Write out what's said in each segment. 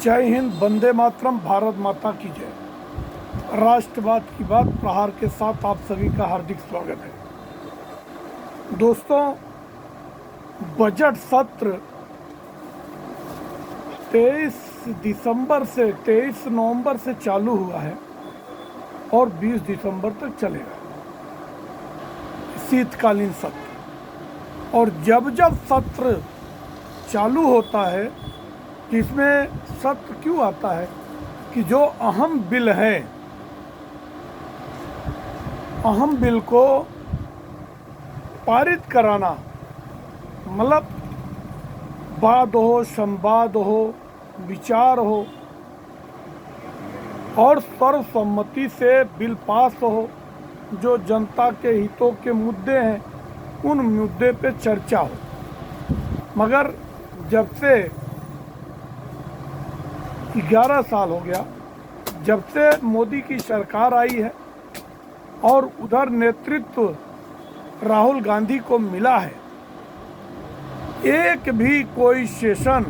जय हिंद, वंदे मातरम, भारत माता की जय। राष्ट्रवाद की बात प्रहार के साथ आप सभी का हार्दिक स्वागत है। दोस्तों, बजट सत्र 23 नवंबर से चालू हुआ है और 20 दिसंबर तक चलेगा शीतकालीन सत्र। और जब जब सत्र चालू होता है, इसमें सत्र क्यों आता है कि जो अहम बिल है, अहम बिल को पारित कराना, मतलब वाद हो, संवाद हो, विचार हो और सर्वसम्मति से बिल पास हो। जो जनता के हितों के मुद्दे हैं, उन मुद्दे पे चर्चा हो। मगर जब से 11 साल हो गया, जब से मोदी की सरकार आई है और उधर नेतृत्व राहुल गांधी को मिला है, एक भी कोई सेशन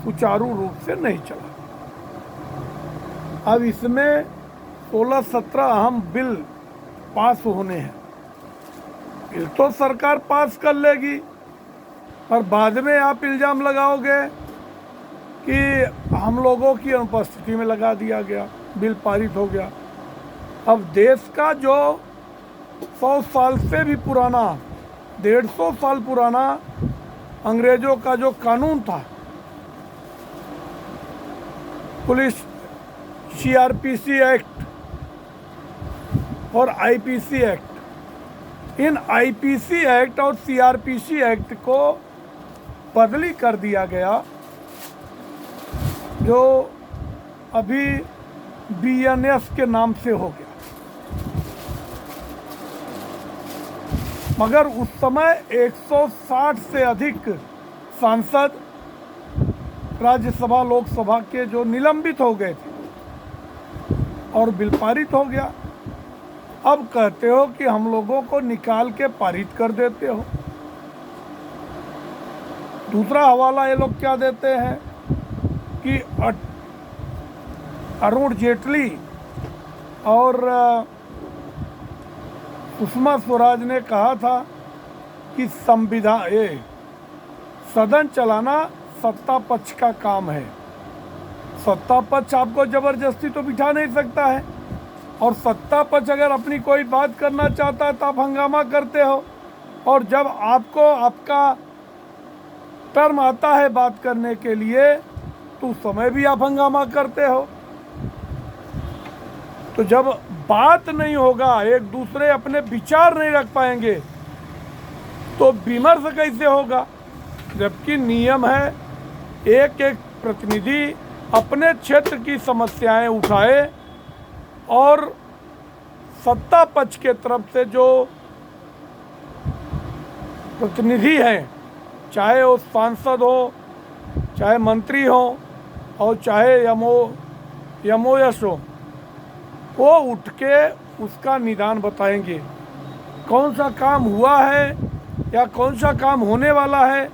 सुचारू रूप से नहीं चला। अब इसमें 16-17 अहम बिल पास होने हैं। बिल तो सरकार पास कर लेगी, पर बाद में आप इल्ज़ाम लगाओगे कि हम लोगों की अनुपस्थिति में लगा दिया गया, बिल पारित हो गया। अब देश का जो 100 साल से भी पुराना, 150 साल पुराना अंग्रेजों का जो कानून था, पुलिस CRPC एक्ट और IPC एक्ट, इन IPC एक्ट और CRPC एक्ट को बदली कर दिया गया, जो अभी BNS के नाम से हो गया। मगर उस समय 160 से अधिक सांसद राज्यसभा लोकसभा के जो निलंबित हो गए थे और बिल पारित हो गया। अब कहते हो कि हम लोगों को निकाल के पारित कर देते हो। दूसरा हवाला ये लोग क्या देते हैं कि अरुण जेटली और सुषमा स्वराज ने कहा था कि सदन चलाना सत्ता पक्ष का काम है। सत्ता पक्ष आपको जबरदस्ती तो बिठा नहीं सकता है, और सत्ता पक्ष अगर अपनी कोई बात करना चाहता है तो आप हंगामा करते हो, और जब आपको आपका टर्म आता है बात करने के लिए तो उस समय भी आप हंगामा करते हो। तो जब बात नहीं होगा, एक दूसरे अपने विचार नहीं रख पाएंगे, तो विमर्श कैसे होगा? जबकि नियम है एक एक प्रतिनिधि अपने क्षेत्र की समस्याएं उठाए और सत्ता पक्ष के तरफ से जो प्रतिनिधि हैं, चाहे वो सांसद हो, चाहे मंत्री हो और चाहे यमोयश हो, वो उठ के उसका निदान बताएंगे। कौन सा काम हुआ है या कौन सा काम होने वाला है,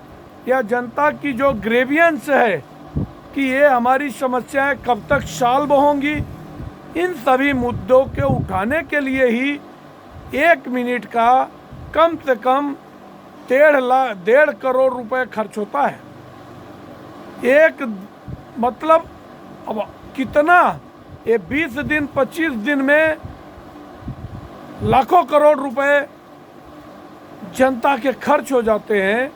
या जनता की जो ग्रेवियंस है कि ये हमारी समस्याएं कब तक सॉल्व होंगी, इन सभी मुद्दों के उठाने के लिए ही 1 मिनट का कम से कम 1.5 करोड़ रुपए खर्च होता है। एक मतलब अब कितना, ये 20 दिन 25 दिन में लाखों करोड़ रुपए जनता के खर्च हो जाते हैं।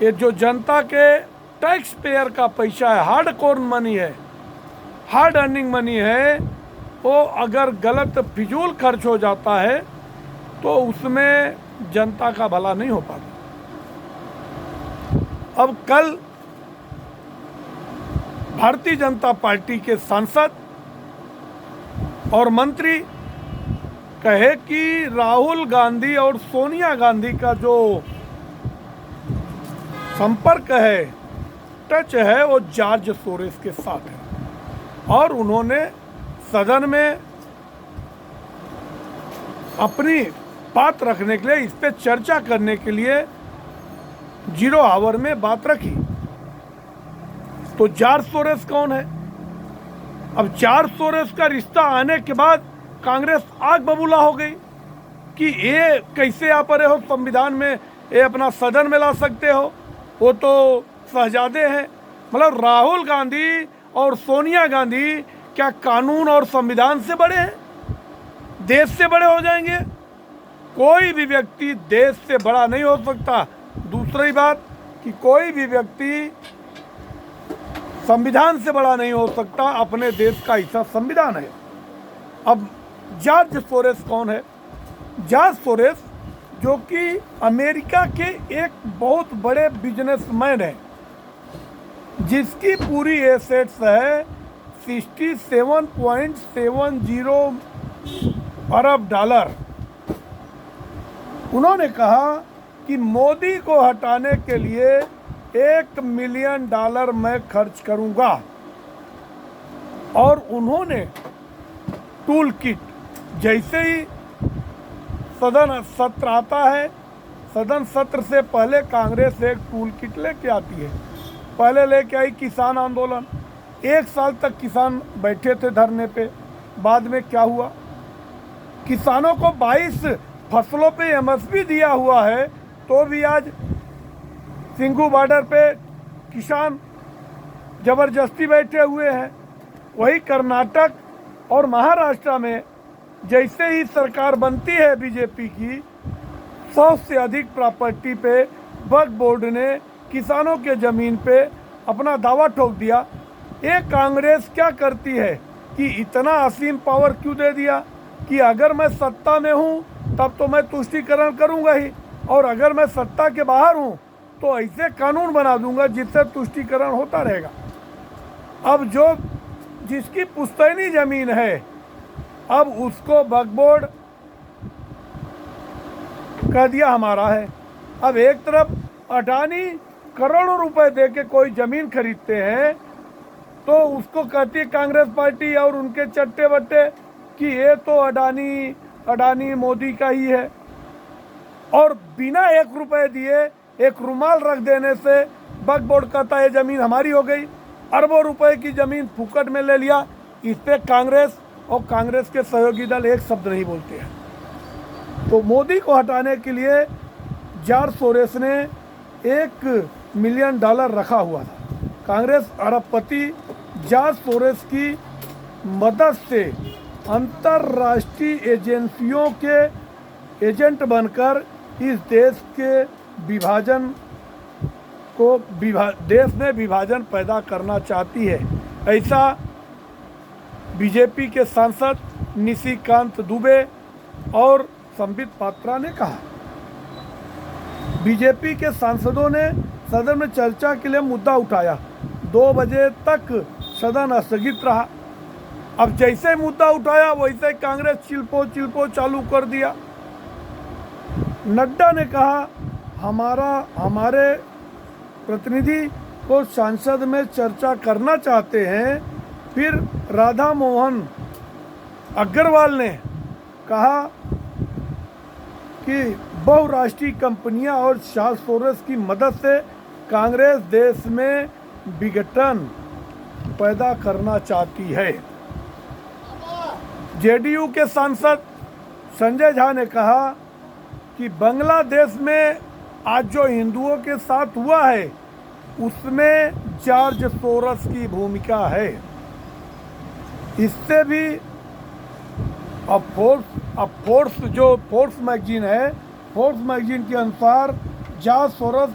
ये जो जनता के टैक्स पेयर का पैसा है, हार्ड कोर मनी है, हार्ड अर्निंग मनी है, वो अगर गलत फिजूल खर्च हो जाता है तो उसमें जनता का भला नहीं हो पाता। अब कल भारतीय जनता पार्टी के सांसद और मंत्री कहे कि राहुल गांधी और सोनिया गांधी का जो संपर्क है, टच है, वो जॉर्ज सोरोस के साथ है। और उन्होंने सदन में अपनी बात रखने के लिए, इस पे चर्चा करने के लिए 0 आवर में बात रखी। तो जॉर्ज सोरेस कौन है? अब जॉर्ज सोरेस का रिश्ता आने के बाद कांग्रेस आग बबूला हो गई कि ये कैसे आ पड़े हो संविधान में, ये अपना सदन में ला सकते हो, वो तो शहजादे हैं। मतलब राहुल गांधी और सोनिया गांधी क्या कानून और संविधान से बड़े हैं? देश से बड़े हो जाएंगे? कोई भी व्यक्ति देश से बड़ा नहीं हो सकता। दूसरी बात कि कोई भी व्यक्ति संविधान से बड़ा नहीं हो सकता। अपने देश का हिस्सा संविधान है। अब जॉर्ज सोरेस कौन है? जॉर्ज सोरेस जो कि अमेरिका के एक बहुत बड़े बिजनेसमैन है, जिसकी पूरी एसेट्स है 67.70 अरब डॉलर। उन्होंने कहा कि मोदी को हटाने के लिए $1 मिलियन मैं खर्च करूंगा। और उन्होंने टूल किट, जैसे ही सदन सत्र आता है, सदन सत्र से पहले कांग्रेस एक टूल किट लेके आती है। पहले लेके आई किसान आंदोलन, 1 साल तक किसान बैठे थे धरने पे। बाद में क्या हुआ? किसानों को 22 फसलों पे एमएसपी दिया हुआ है, तो भी आज सिंघू बॉर्डर पे किसान जबरदस्ती बैठे हुए हैं। वही कर्नाटक और महाराष्ट्र में जैसे ही सरकार बनती है बीजेपी की, 100 से अधिक प्रॉपर्टी पे वक्फ बोर्ड ने किसानों के ज़मीन पे अपना दावा ठोक दिया। ये कांग्रेस क्या करती है कि इतना असीम पावर क्यों दे दिया कि अगर मैं सत्ता में हूँ तब तो मैं तुष्टीकरण करूँगा ही, और अगर मैं सत्ता के बाहर हूँ तो ऐसे कानून बना दूंगा जिससे तुष्टीकरण होता रहेगा। अब जो जिसकी पुश्तैनी ज़मीन है, अब उसको वक्फ बोर्ड कह दिया हमारा है। अब एक तरफ अडानी करोड़ों रुपए दे के कोई ज़मीन खरीदते हैं, तो उसको कहती है कांग्रेस पार्टी और उनके चट्टे बट्टे कि ये तो अडानी मोदी का ही है। और बिना 1 रुपए दिए एक रुमाल रख देने से वक्फ बोर्ड कहता है ज़मीन हमारी हो गई। अरबों रुपए की ज़मीन फुकट में ले लिया। इस पे कांग्रेस और कांग्रेस के सहयोगी दल एक शब्द नहीं बोलते हैं। तो मोदी को हटाने के लिए जॉर्ज सोरेस ने $1 मिलियन रखा हुआ था। कांग्रेस अरबपति जॉर्ज सोरेस की मदद से अंतर्राष्ट्रीय एजेंसियों के एजेंट बनकर इस देश के देश में विभाजन पैदा करना चाहती है। ऐसा बीजेपी के सांसद निशिकांत दुबे और संबित पात्रा ने कहा। बीजेपी के सांसदों ने सदन में चर्चा के लिए मुद्दा उठाया। 2 बजे तक सदन स्थगित रहा। अब जैसे मुद्दा उठाया वैसे कांग्रेस चिल्पो चालू कर दिया। नड्डा ने कहा हमारे प्रतिनिधि को संसद में चर्चा करना चाहते हैं। फिर राधा मोहन अग्रवाल ने कहा कि बहुराष्ट्रीय कंपनियां और जॉर्ज सोरेस की मदद से कांग्रेस देश में विघटन पैदा करना चाहती है। जेडीयू के सांसद संजय झा ने कहा कि बांग्लादेश में आज जो हिंदुओं के साथ हुआ है उसमें जॉर्ज सोरेस की भूमिका है। इससे भी फोर्ब्स मैगजीन है, फोर्ब्स मैगजीन के अनुसार जॉर्ज सोरेस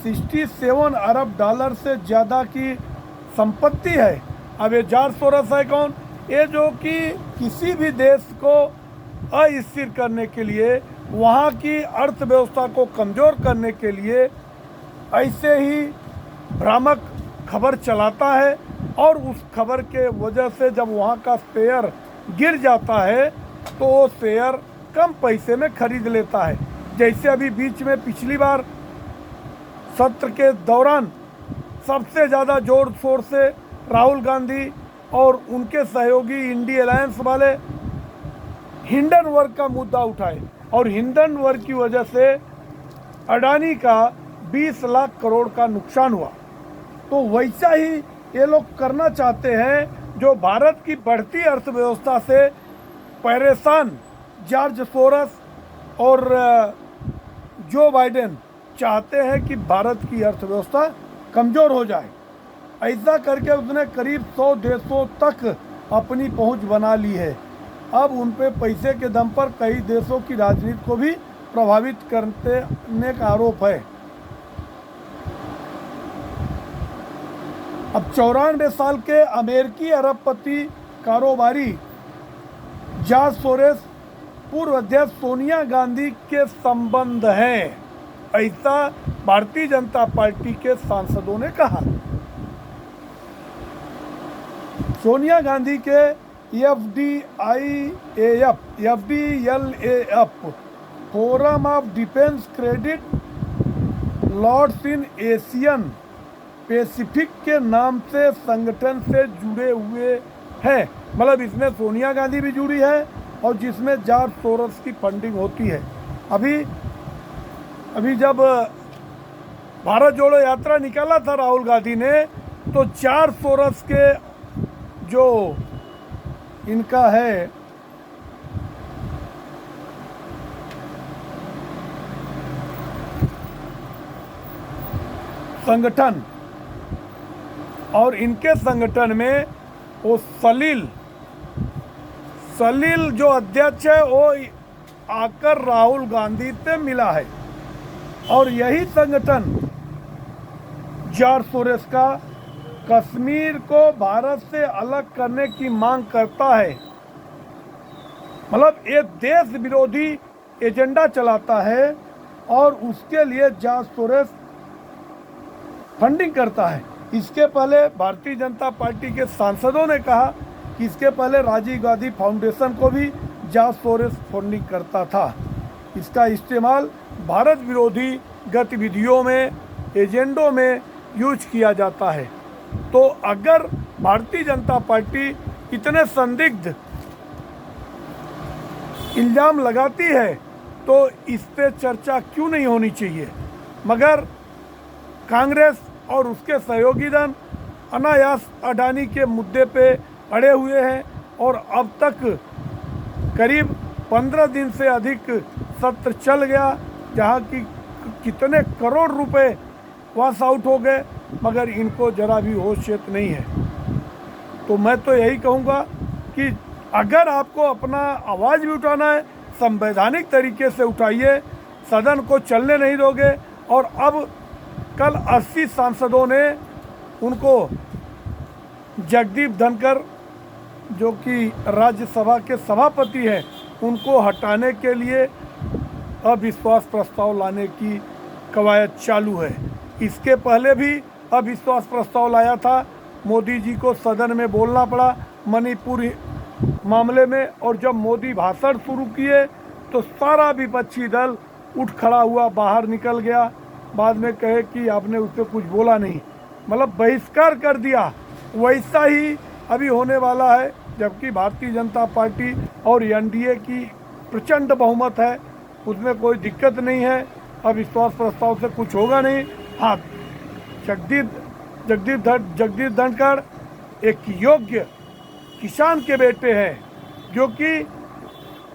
67 अरब डॉलर से ज़्यादा की संपत्ति है। अब ये जॉर्ज सोरेस है कौन? ये जो कि किसी भी देश को अस्थिर करने के लिए, वहाँ की अर्थव्यवस्था को कमज़ोर करने के लिए ऐसे ही भ्रामक खबर चलाता है, और उस खबर के वजह से जब वहाँ का शेयर गिर जाता है तो वो शेयर कम पैसे में खरीद लेता है। जैसे अभी बीच में पिछली बार सत्र के दौरान सबसे ज़्यादा जोर शोर से राहुल गांधी और उनके सहयोगी इंडिया अलायंस वाले हिंडनबर्ग का मुद्दा उठाए, और हिंडनबर्ग की वजह से अडानी का 20 लाख करोड़ का नुकसान हुआ। तो वैसा ही ये लोग करना चाहते हैं, जो भारत की बढ़ती अर्थव्यवस्था से परेशान जॉर्ज सोरस और जो बाइडेन चाहते हैं कि भारत की अर्थव्यवस्था कमज़ोर हो जाए। ऐसा करके उसने करीब 100 देशों तक अपनी पहुंच बना ली है। अब उन पे पैसे के दम पर कई देशों की राजनीति को भी प्रभावित करने का आरोप है। अब 94 साल के अमेरिकी अरबपति कारोबारी जॉर्ज सोरेस पूर्व अध्यक्ष सोनिया गांधी के संबंध हैं, ऐसा भारतीय जनता पार्टी के सांसदों ने कहा। सोनिया गांधी के FDLAF forum of defence credit lords in Asian Pacific के नाम से संगठन से जुड़े हुए हैं। मतलब इसमें सोनिया गांधी भी जुड़ी है और जिसमें जॉर्ज सोरस की फंडिंग होती है। अभी जब भारत जोड़ो यात्रा निकाला था राहुल गांधी ने, तो जॉर्ज सोरस के जो इनका है संगठन, और इनके संगठन में वो सलील जो अध्यक्ष है वो आकर राहुल गांधी से मिला है। और यही संगठन जॉर्ज सोरेस का कश्मीर को भारत से अलग करने की मांग करता है। मतलब ये देश विरोधी एजेंडा चलाता है और उसके लिए जॉर्ज सोरेस फंडिंग करता है। इसके पहले भारतीय जनता पार्टी के सांसदों ने कहा कि इसके पहले राजीव गांधी फाउंडेशन को भी जॉर्ज सोरेस फंडिंग करता था। इसका इस्तेमाल भारत विरोधी गतिविधियों में, एजेंडों में यूज किया जाता है। तो अगर भारतीय जनता पार्टी इतने संदिग्ध इल्ज़ाम लगाती है तो इस पे चर्चा क्यों नहीं होनी चाहिए? मगर कांग्रेस और उसके सहयोगी दल अनायास अडानी के मुद्दे पे अड़े हुए हैं और अब तक करीब 15 दिन से अधिक सत्र चल गया, जहाँ की कितने करोड़ रुपए वॉश आउट हो गए, मगर इनको जरा भी होशियत नहीं है। तो मैं तो यही कहूँगा कि अगर आपको अपना आवाज़ भी उठाना है, संवैधानिक तरीके से उठाइए, सदन को चलने नहीं दोगे। और अब कल 80 सांसदों ने उनको जगदीप धनखड़ जो कि राज्यसभा के सभापति हैं, उनको हटाने के लिए अविश्वास प्रस्ताव लाने की कवायद चालू है। इसके पहले भी अविश्वास प्रस्ताव लाया था, मोदी जी को सदन में बोलना पड़ा मणिपुर मामले में, और जब मोदी भाषण शुरू किए तो सारा विपक्षी दल उठ खड़ा हुआ, बाहर निकल गया। बाद में कहे कि आपने उस पर कुछ बोला नहीं, मतलब बहिष्कार कर दिया। वैसा ही अभी होने वाला है, जबकि भारतीय जनता पार्टी और एनडीए की प्रचंड बहुमत है, उसमें कोई दिक्कत नहीं है। अविश्वास प्रस्ताव से कुछ होगा नहीं। हाँ, जगदीप धनखड़ एक योग्य किसान के बेटे हैं, जो कि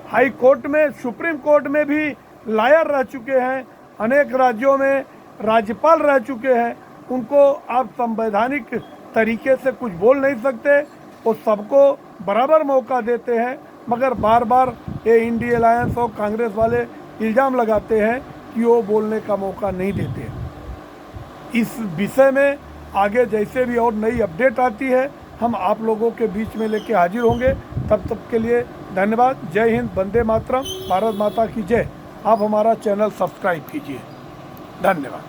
हाई कोर्ट में, सुप्रीम कोर्ट में भी लायर रह चुके हैं, अनेक राज्यों में राज्यपाल रह चुके हैं। उनको आप संवैधानिक तरीके से कुछ बोल नहीं सकते। वो सबको बराबर मौका देते हैं, मगर बार बार ये इंडिया अलायंस और कांग्रेस वाले इल्ज़ाम लगाते हैं कि वो बोलने का मौका नहीं देते। इस विषय में आगे जैसे भी और नई अपडेट आती है, हम आप लोगों के बीच में लेके हाजिर होंगे। तब तक के लिए धन्यवाद। जय हिंद, वंदे मातरम, भारत माता की जय। आप हमारा चैनल सब्सक्राइब कीजिए। धन्यवाद।